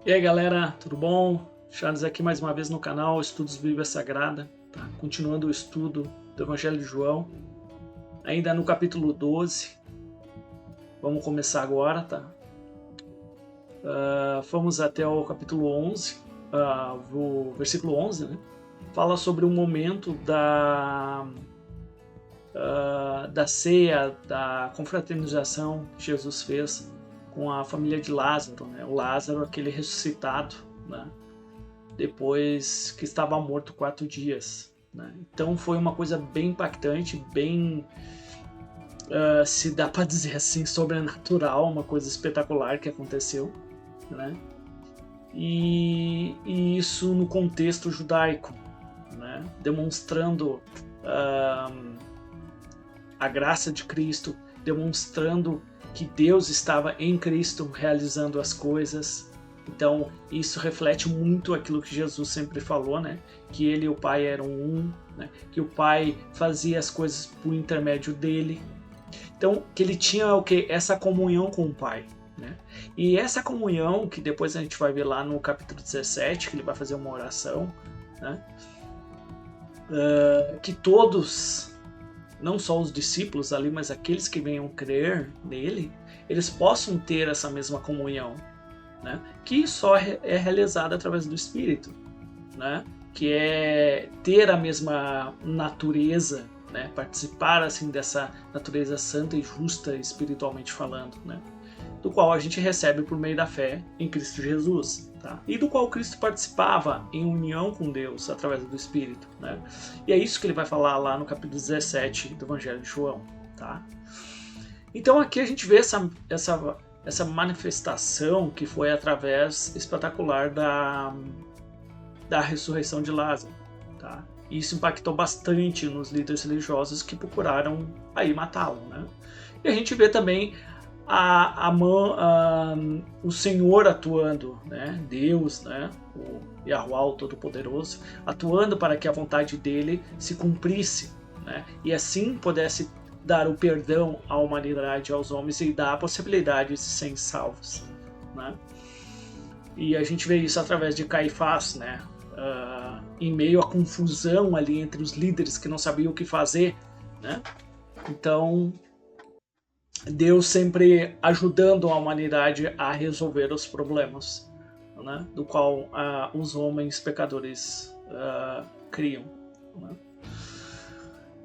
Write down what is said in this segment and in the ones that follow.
E aí galera, tudo bom? Charles aqui mais uma vez no canal Estudos Bíblia Sagrada, tá? Continuando o estudo do Evangelho de João, ainda no capítulo 12, vamos começar agora, tá? Vamos até o capítulo 11, o versículo 11, né? Fala sobre o momento da ceia, da confraternização que Jesus fez com a família de Lázaro, né? O Lázaro, aquele ressuscitado, né? Depois que estava morto 4 dias. Né? Então foi uma coisa bem impactante, bem, se dá para dizer assim, sobrenatural, uma coisa espetacular que aconteceu. Né? E isso no contexto judaico, né? Demonstrando a graça de Cristo, demonstrando que Deus estava em Cristo realizando as coisas. Então, isso reflete muito aquilo que Jesus sempre falou, né? Que ele e o Pai eram um, né? Que o Pai fazia as coisas por intermédio dele. Então, que ele tinha o quê? Essa comunhão com o Pai, né? E essa comunhão, que depois a gente vai ver lá no capítulo 17, que ele vai fazer uma oração, né? Que todos, não só os discípulos ali, mas aqueles que venham crer nele, eles possam ter essa mesma comunhão. Né? Que só é realizada através do Espírito, né? Que é ter a mesma natureza, né? Participar assim dessa natureza santa e justa espiritualmente falando, né? Do qual a gente recebe por meio da fé em Cristo Jesus, tá? E do qual Cristo participava em união com Deus através do Espírito, né? E é isso que ele vai falar lá no capítulo 17 do Evangelho de João, tá? Então aqui a gente vê essa manifestação que foi através espetacular da ressurreição de Lázaro. Tá? Isso impactou bastante nos líderes religiosos que procuraram aí matá-lo. Né? E a gente vê também o Senhor atuando, né? Deus, né? O Yahuwah Todo-Poderoso, atuando para que a vontade dele se cumprisse, né? E assim pudesse dar o perdão à humanidade, aos homens, e dar a possibilidade de serem salvos. Né? E a gente vê isso através de Caifás, né? Em meio à confusão ali entre os líderes que não sabiam o que fazer. Né? Então, Deus sempre ajudando a humanidade a resolver os problemas, né? Do qual os homens pecadores criam. Né?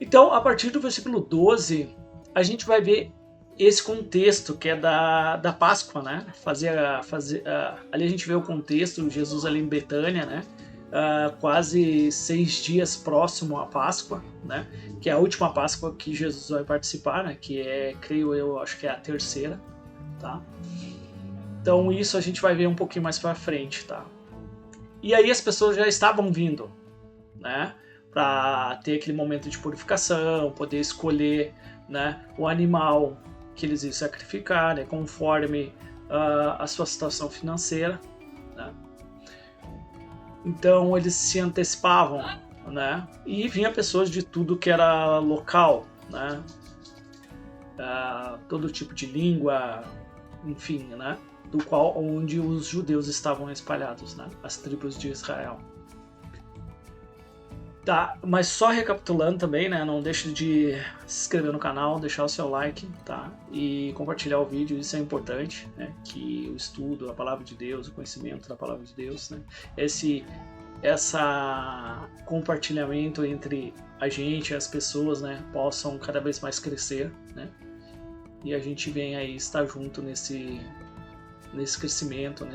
Então, a partir do versículo 12, a gente vai ver esse contexto que é da Páscoa, né? Ali a gente vê o contexto, Jesus ali em Betânia, né? Quase 6 dias próximo à Páscoa, né? Que é a última Páscoa que Jesus vai participar, né? Que é, creio eu, acho que é a terceira, tá? Então isso a gente vai ver um pouquinho mais pra frente, tá? E aí as pessoas já estavam vindo, né? Para ter aquele momento de purificação, poder escolher, né, o animal que eles iam sacrificar, né, conforme a sua situação financeira. Né? Então eles se antecipavam, né, e vinha pessoas de tudo que era local, né, todo tipo de língua, enfim, né, do qual onde os judeus estavam espalhados, né, as tribos de Israel. Tá, mas só recapitulando também, né? Não deixe de se inscrever no canal, deixar o seu like, tá? E compartilhar o vídeo, isso é importante, né? Que o estudo, a palavra de Deus, o conhecimento da palavra de Deus, né? Essa compartilhamento entre a gente e as pessoas, né? Possam cada vez mais crescer, né? E a gente vem aí estar junto nesse crescimento,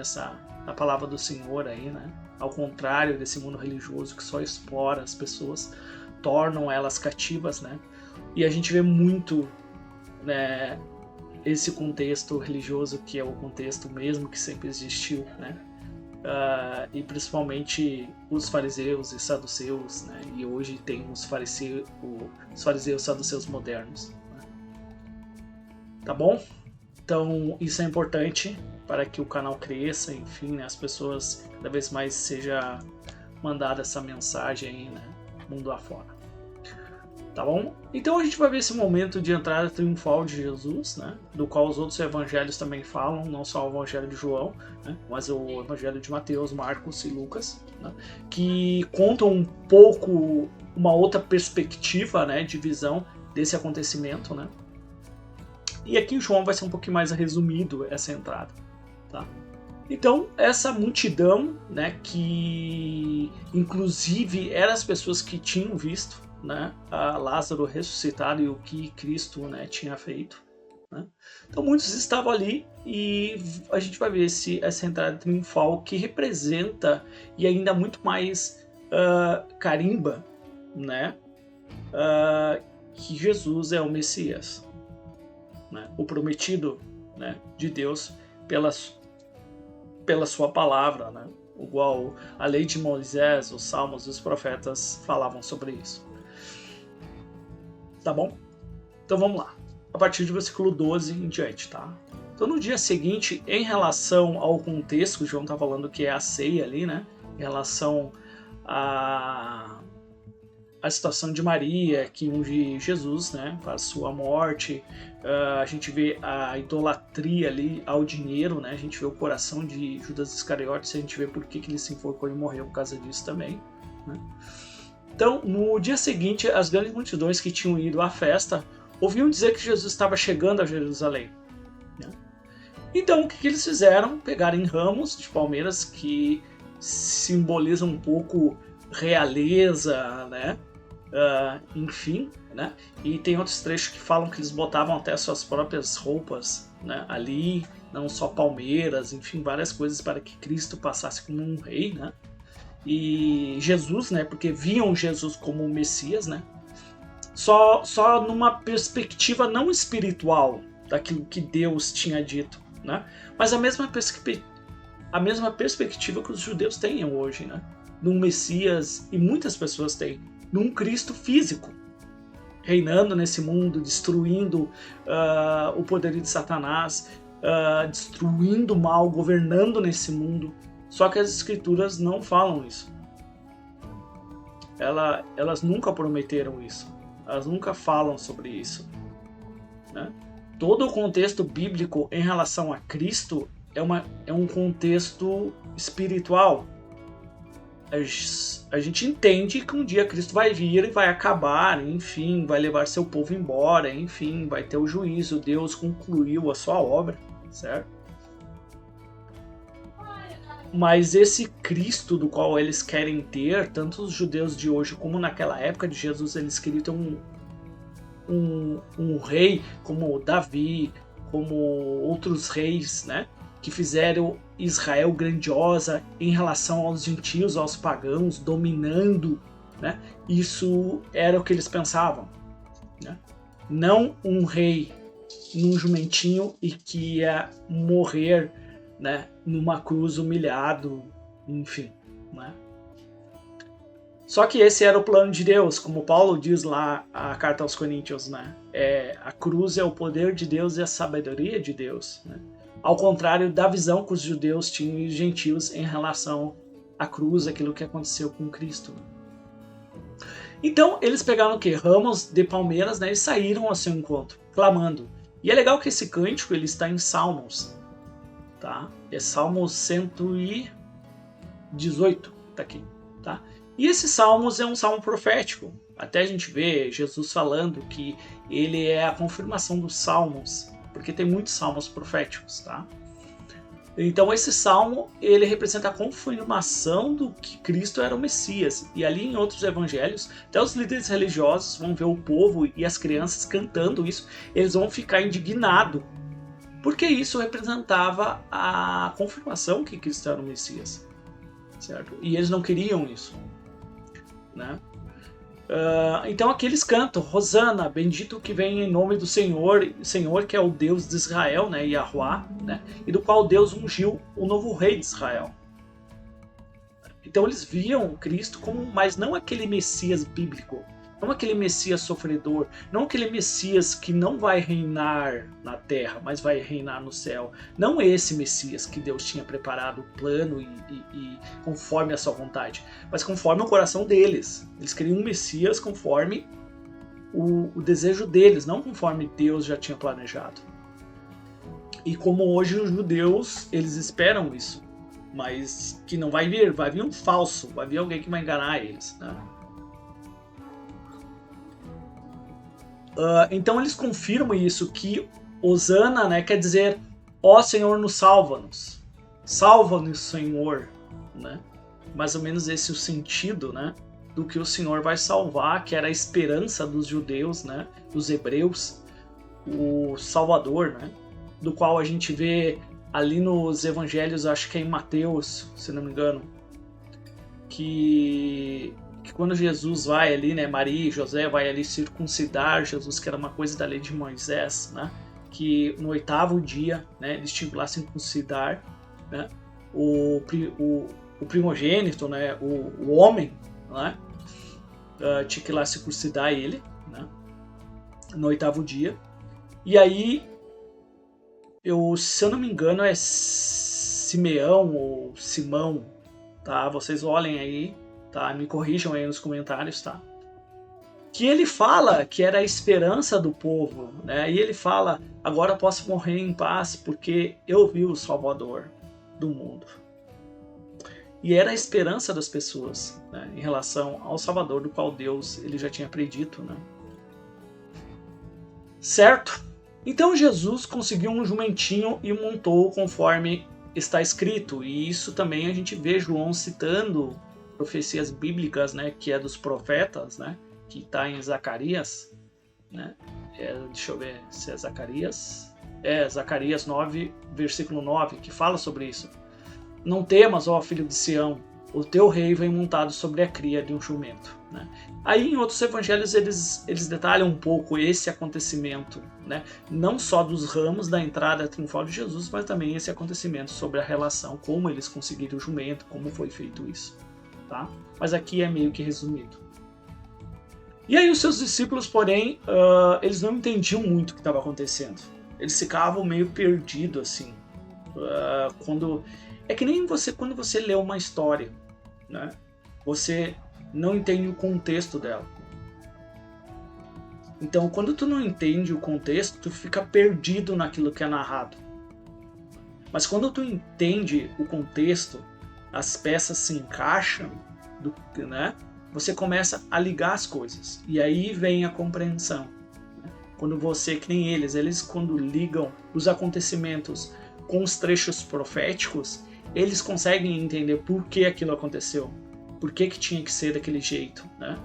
na palavra do Senhor aí, né? Ao contrário desse mundo religioso que só explora as pessoas, tornam elas cativas, né? E a gente vê muito, né, esse contexto religioso que é o contexto mesmo que sempre existiu, né? E principalmente os fariseus e saduceus, né? E hoje tem os fariseus e saduceus modernos. Né? Tá bom? Então isso é importante para que o canal cresça, enfim, né, as pessoas cada vez mais seja mandada essa mensagem aí, né, mundo afora. Tá bom? Então a gente vai ver esse momento de entrada triunfal de Jesus, né? Do qual os outros evangelhos também falam, não só o evangelho de João, né? Mas o evangelho de Mateus, Marcos e Lucas, né? Que contam um pouco uma outra perspectiva, né, de visão desse acontecimento, né? E aqui em João vai ser um pouquinho mais resumido essa entrada, tá? Então, essa multidão, né, que inclusive eram as pessoas que tinham visto, né, a Lázaro ressuscitado e o que Cristo, né, tinha feito, né? Então, muitos estavam ali e a gente vai ver essa entrada triunfal que representa e ainda muito mais carimba, né, que Jesus é o Messias, né, o prometido, né, de Deus pela sua palavra, né? Igual a lei de Moisés, os salmos e os profetas falavam sobre isso. Tá bom? Então vamos lá. A partir do versículo 12 em diante, tá? Então no dia seguinte, em relação ao contexto, o João tá falando que é a ceia ali, né? Em relação a situação de Maria, que unge Jesus, né, para a sua morte. A gente vê a idolatria ali ao dinheiro, né, a gente vê o coração de Judas Iscariotes, a gente vê por que ele se enforcou e morreu por causa disso também, né? Então, no dia seguinte, as grandes multidões que tinham ido à festa ouviam dizer que Jesus estava chegando a Jerusalém, né? Então, o que eles fizeram? Pegaram ramos de palmeiras que simbolizam um pouco realeza, né? Enfim, né? E tem outros trechos que falam que eles botavam até suas próprias roupas, né, ali, não só palmeiras, enfim, várias coisas para que Cristo passasse como um rei, né? E Jesus, né, porque viam Jesus como o Messias, né? Só numa perspectiva não espiritual daquilo que Deus tinha dito, né? Mas a mesma perspectiva que os judeus têm hoje, né? Num Messias, e muitas pessoas têm, num Cristo físico, reinando nesse mundo, destruindo o poder de Satanás, destruindo o mal, governando nesse mundo. Só que as escrituras não falam isso. Elas nunca prometeram isso. Elas nunca falam sobre isso, né? Todo o contexto bíblico em relação a Cristo é um contexto espiritual. A gente entende que um dia Cristo vai vir e vai acabar, enfim, vai levar seu povo embora, enfim, vai ter o juízo, Deus concluiu a sua obra, certo? Mas esse Cristo do qual eles querem ter, tanto os judeus de hoje como naquela época de Jesus, eles queriam ter um rei como Davi, como outros reis, né? Que fizeram Israel grandiosa em relação aos gentios, aos pagãos, dominando, né? Isso era o que eles pensavam, né? Não um rei num jumentinho e que ia morrer, né, numa cruz humilhado, enfim, né? Só que esse era o plano de Deus, como Paulo diz lá a carta aos Coríntios, né? A cruz é o poder de Deus e a sabedoria de Deus, né? Ao contrário da visão que os judeus tinham e os gentios em relação à cruz, aquilo que aconteceu com Cristo. Então, eles pegaram o quê? Ramos de palmeiras, né, e saíram ao seu encontro, clamando. E é legal que esse cântico ele está em Salmos, tá? É Salmos 118, tá aqui, tá? E esse Salmos é um salmo profético. Até a gente vê Jesus falando que ele é a confirmação dos Salmos, porque tem muitos salmos proféticos, tá? Então esse salmo, ele representa a confirmação do que Cristo era o Messias. E ali em outros evangelhos, até os líderes religiosos vão ver o povo e as crianças cantando isso, eles vão ficar indignados, porque isso representava a confirmação que Cristo era o Messias, certo? E eles não queriam isso, né? Então aqui eles cantam: Hosana, bendito que vem em nome do Senhor que é o Deus de Israel, né, Yahuá, né, e do qual Deus ungiu o novo rei de Israel. Então eles viam Cristo como, mas não aquele Messias bíblico, não aquele Messias sofredor, não aquele Messias que não vai reinar na terra, mas vai reinar no céu. Não esse Messias que Deus tinha preparado o plano e conforme a sua vontade, mas conforme o coração deles. Eles queriam um Messias conforme o desejo deles, não conforme Deus já tinha planejado. E como hoje os judeus, eles esperam isso, mas que não vai vir um falso, vai vir alguém que vai enganar eles, né? Então eles confirmam isso, que Hosana, né, quer dizer, ó Senhor, nos salva-nos. Salva-nos, Senhor, né? Mais ou menos esse é o sentido, né, do que o Senhor vai salvar, que era a esperança dos judeus, né, dos hebreus, o Salvador, né, do qual a gente vê ali nos evangelhos, acho que é em Mateus, se não me engano, que quando Jesus vai ali, né, Maria e José vai ali circuncidar Jesus, que era uma coisa da lei de Moisés, né, que no 8º dia, né, eles tinham que lá circuncidar, né, o primogênito, né, o homem, né, tinha que ir lá circuncidar ele, né, no 8º dia. E aí, se eu não me engano, é Simeão ou Simão, tá? Vocês olhem aí, tá? Me corrijam aí nos comentários, tá? Que ele fala que era a esperança do povo, né? E ele fala, agora posso morrer em paz porque eu vi o Salvador do mundo. E era a esperança das pessoas, né, em relação ao Salvador, do qual Deus ele já tinha predito, né? Certo? Então Jesus conseguiu um jumentinho e montou conforme está escrito. E isso também a gente vê João citando profecias bíblicas, né, que é dos profetas, né, que está em Zacarias, né? Deixa eu ver se é Zacarias. Zacarias 9, versículo 9, que fala sobre isso. Não temas, ó filho de Sião, o teu rei vem montado sobre a cria de um jumento, né? Aí em outros evangelhos eles detalham um pouco esse acontecimento, né? Não só dos ramos da entrada triunfal de Jesus, mas também esse acontecimento sobre a relação, como eles conseguiram o jumento, como foi feito isso, tá? Mas aqui é meio que resumido. E aí os seus discípulos, porém, eles não entendiam muito o que estava acontecendo. Eles ficavam meio perdidos, assim. É que nem quando você lê uma história, né? Você não entende o contexto dela. Então, quando tu não entende o contexto, tu fica perdido naquilo que é narrado. Mas quando tu entende o contexto, as peças se encaixam, né? Você começa a ligar as coisas. E aí vem a compreensão. Quando você, que nem eles quando ligam os acontecimentos com os trechos proféticos, eles conseguem entender por que aquilo aconteceu, por que tinha que ser daquele jeito, né?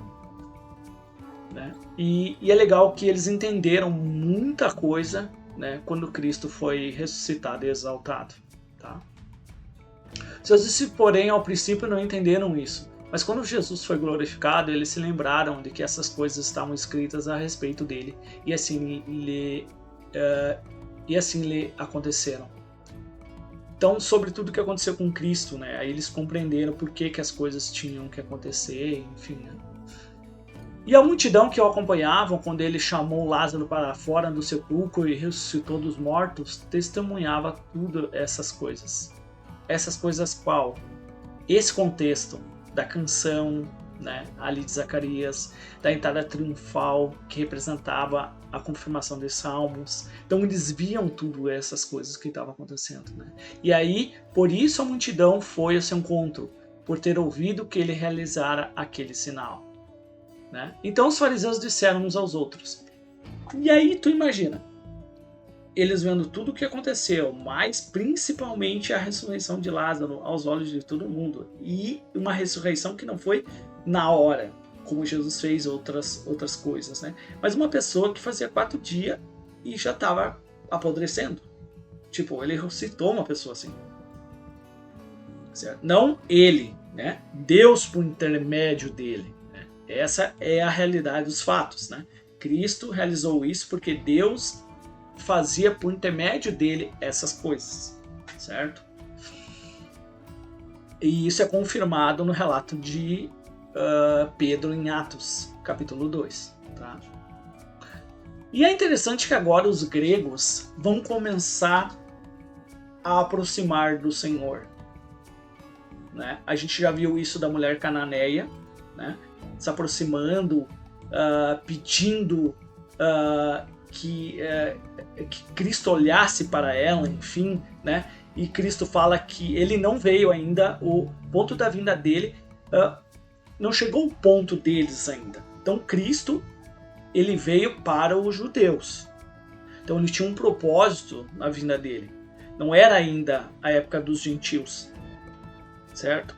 E é legal que eles entenderam muita coisa, né, quando Cristo foi ressuscitado e exaltado, tá? Seus discípulos, porém, ao princípio não entenderam isso, mas quando Jesus foi glorificado, eles se lembraram de que essas coisas estavam escritas a respeito dele, e assim lhe aconteceram. Então, sobre tudo que aconteceu com Cristo, né, aí eles compreenderam por que as coisas tinham que acontecer, enfim, né? E a multidão que o acompanhavam, quando ele chamou Lázaro para fora do sepulcro e ressuscitou dos mortos, testemunhava tudo essas coisas. Essas coisas qual? Esse contexto da canção, né, ali de Zacarias, da entrada triunfal, que representava a confirmação dos salmos. Então eles viam tudo essas coisas que estavam acontecendo, né? E aí, por isso a multidão foi ao seu encontro, por ter ouvido que ele realizara aquele sinal, né? Então os fariseus disseram uns aos outros. E aí tu imagina, eles vendo tudo o que aconteceu, mas principalmente a ressurreição de Lázaro aos olhos de todo mundo. E uma ressurreição que não foi na hora, como Jesus fez outras coisas, né? Mas uma pessoa que fazia 4 dias e já estava apodrecendo. Tipo, ele ressuscitou uma pessoa assim. Certo? Não ele, né? Deus por intermédio dele. Né? Essa é a realidade dos fatos, né? Cristo realizou isso porque Deus fazia por intermédio dele essas coisas, certo? E isso é confirmado no relato de Pedro em Atos, capítulo 2. Tá? E é interessante que agora os gregos vão começar a aproximar do Senhor. Né? A gente já viu isso da mulher cananeia, né? Se aproximando pedindo que Cristo olhasse para ela, enfim, né? E Cristo fala que ele não veio ainda, o ponto da vinda dele, não chegou o ponto deles ainda. Então Cristo, ele veio para os judeus. Então ele tinha um propósito na vinda dele. Não era ainda a época dos gentios, certo?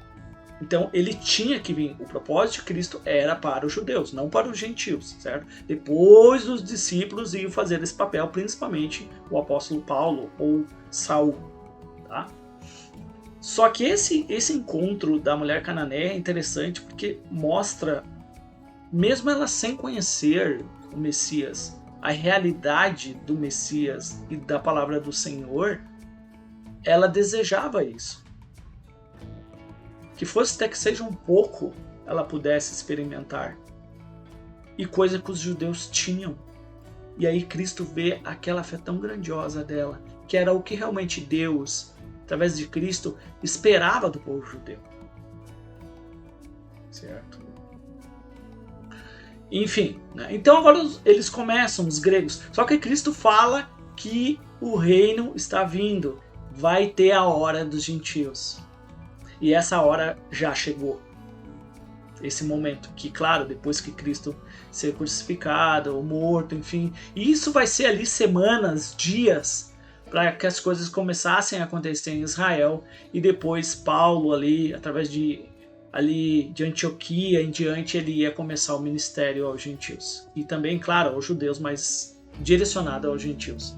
Então ele tinha que vir. O propósito de Cristo era para os judeus, não para os gentios, certo? Depois os discípulos iam fazer esse papel, principalmente o apóstolo Paulo ou Saul, tá? Só que esse encontro da mulher cananeia é interessante porque mostra, mesmo ela sem conhecer o Messias, a realidade do Messias e da palavra do Senhor, ela desejava isso. Que fosse até que seja um pouco, ela pudesse experimentar. E coisa que os judeus tinham. E aí Cristo vê aquela fé tão grandiosa dela, que era o que realmente Deus, através de Cristo, esperava do povo judeu. Certo? Enfim, né? Então agora eles começam, os gregos. Só que Cristo fala que o reino está vindo. Vai ter a hora dos gentios. E essa hora já chegou. Esse momento que, claro, depois que Cristo ser crucificado, ou morto, enfim. E isso vai ser ali semanas, dias, para que as coisas começassem a acontecer em Israel. E depois Paulo ali, através de Antioquia em diante, ele ia começar o ministério aos gentios. E também, claro, aos judeus, mas direcionado aos gentios.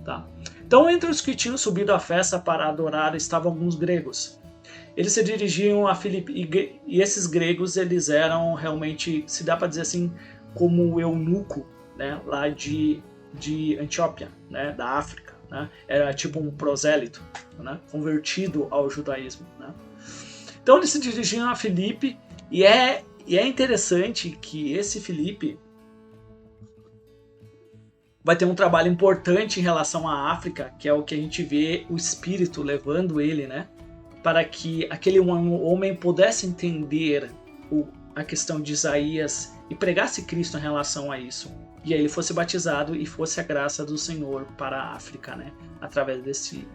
Tá? Então, entre os que tinham subido à festa para adorar estavam alguns gregos. Eles se dirigiam a Filipe, e esses gregos, eles eram realmente, se dá para dizer assim, como o eunuco, né, lá de Antioquia, né, da África. Né? Era tipo um prosélito, né, convertido ao judaísmo. Né? Então eles se dirigiam a Filipe, e é interessante que esse Filipe vai ter um trabalho importante em relação à África, que é o que a gente vê o Espírito levando ele, né? Para que aquele homem pudesse entender a questão de Isaías e pregasse Cristo em relação a isso. E aí ele fosse batizado e fosse a graça do Senhor para a África, né? Através desse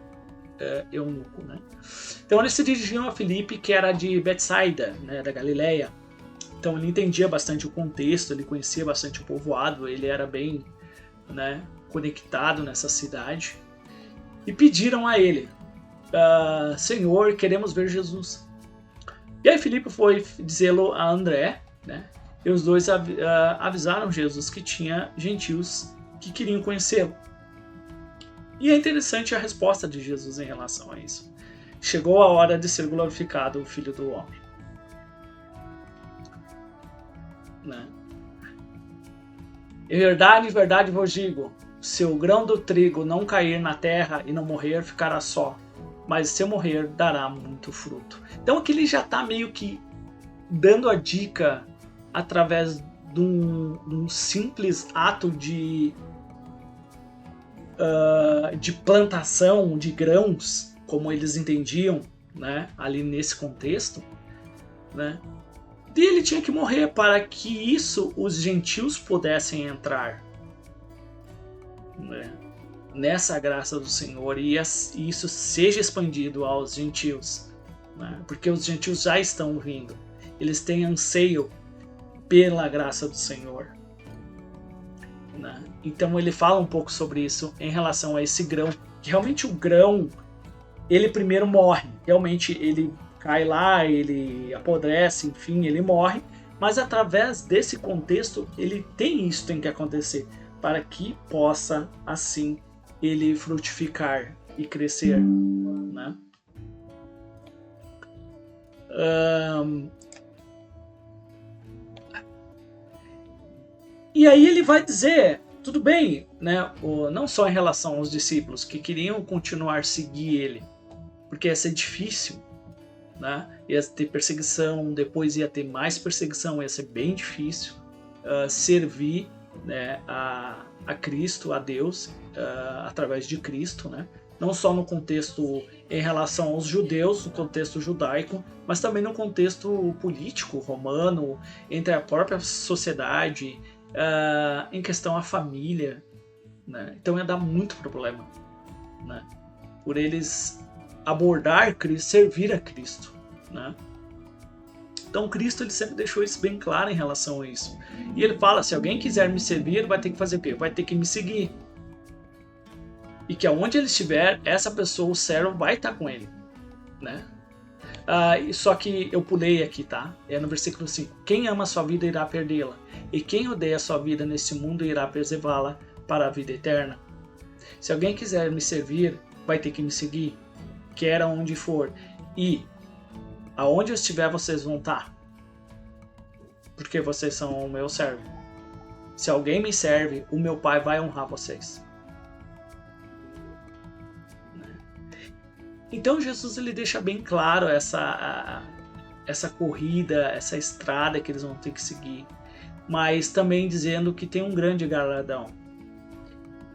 eunuco, né? Então eles se dirigiam a Filipe, que era de Betsaida, né? Da Galileia. Então ele entendia bastante o contexto, ele conhecia bastante o povoado, ele era bem, né, conectado nessa cidade. E pediram a ele: Senhor, queremos ver Jesus. E aí Filipe foi dizê-lo a André, né? E os dois avisaram Jesus que tinha gentios que queriam conhecê-lo. E é interessante a resposta de Jesus em relação a isso. Chegou a hora de ser glorificado o Filho do Homem. Né? Em verdade vos digo, se o grão do trigo não cair na terra e não morrer, ficará só. Mas se morrer, dará muito fruto. Então aqui ele já está meio que dando a dica através de um simples ato de plantação de grãos, como eles entendiam, né, ali nesse contexto, né, e ele tinha que morrer para que isso os gentios pudessem entrar, né, nessa graça do Senhor, e isso seja expandido aos gentios, né, porque os gentios já estão vindo, eles têm anseio pela graça do Senhor, né? Então ele fala um pouco sobre isso em relação a esse grão, que realmente o grão, ele primeiro morre, realmente ele cai lá, ele apodrece, enfim, ele morre, mas através desse contexto ele tem que acontecer para que possa assim ele frutificar e crescer, né? E aí ele vai dizer, tudo bem, né, não só em relação aos discípulos que queriam continuar a seguir ele, porque ia ser difícil, né, ia ter perseguição, depois ia ter mais perseguição, ia ser bem difícil servir, né, a Cristo, a Deus, através de Cristo, né, não só no contexto em relação aos judeus, no contexto judaico, mas também no contexto político romano, entre a própria sociedade, em questão à família, né? Então ia dar muito problema, né? Por eles abordar Cristo, servir a Cristo, né? Então Cristo ele sempre deixou isso bem claro em relação a isso. E ele fala, se alguém quiser me servir, ele vai ter que fazer o quê? Vai ter que me seguir. E que aonde ele estiver, essa pessoa, o servo, vai estar com ele, né? Só que eu pulei aqui, tá? É no versículo 5. Quem ama a sua vida irá perdê-la, e quem odeia a sua vida nesse mundo irá preservá-la para a vida eterna. Se alguém quiser me servir, vai ter que me seguir, quer aonde for, e aonde eu estiver vocês vão estar, porque vocês são o meu servo. Se alguém me serve, o meu Pai vai honrar vocês. Então Jesus ele deixa bem claro essa corrida, essa estrada que eles vão ter que seguir, mas também dizendo que tem um grande galardão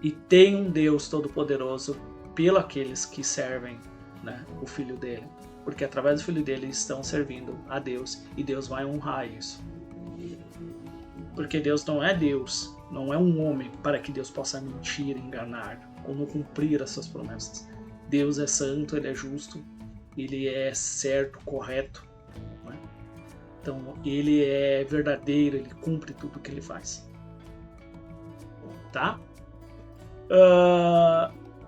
e tem um Deus Todo-Poderoso pelo aqueles que servem, né, o Filho dele, porque através do Filho dele eles estão servindo a Deus e Deus vai honrar isso, porque Deus não é Deus, não é um homem para que Deus possa mentir, enganar ou não cumprir as suas promessas. Deus é santo, ele é justo, ele é certo, correto, né? Então ele é verdadeiro, ele cumpre tudo que ele faz, tá?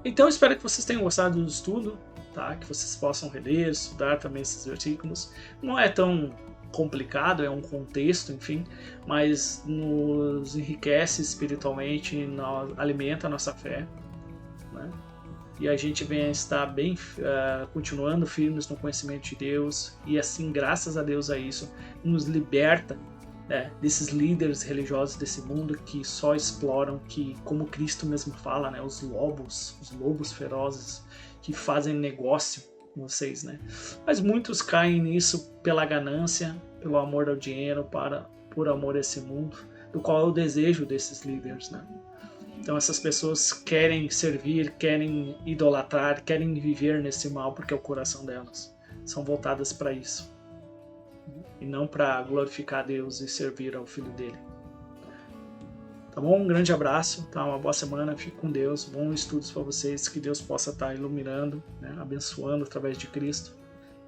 Então espero que vocês tenham gostado do estudo, tá? Que vocês possam reler, estudar também esses versículos. Não é tão complicado, é um contexto, enfim, mas nos enriquece espiritualmente, alimenta a nossa fé, né? E a gente vem a estar bem, continuando firmes no conhecimento de Deus, e assim, graças a Deus a isso, nos liberta, né, desses líderes religiosos desse mundo que só exploram, que, como Cristo mesmo fala, né, os lobos ferozes que fazem negócio com vocês, né? Mas muitos caem nisso pela ganância, pelo amor ao dinheiro, por amor a esse mundo, do qual é o desejo desses líderes, né? Então essas pessoas querem servir, querem idolatrar, querem viver nesse mal porque é o coração delas. São voltadas para isso. E não para glorificar Deus e servir ao Filho dele. Tá bom? Um grande abraço, tá? Uma boa semana, fique com Deus, bons estudos para vocês, que Deus possa estar iluminando, né? Abençoando através de Cristo,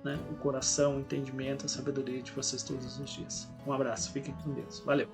né? O coração, o entendimento, a sabedoria de vocês todos os dias. Um abraço, fiquem com Deus. Valeu!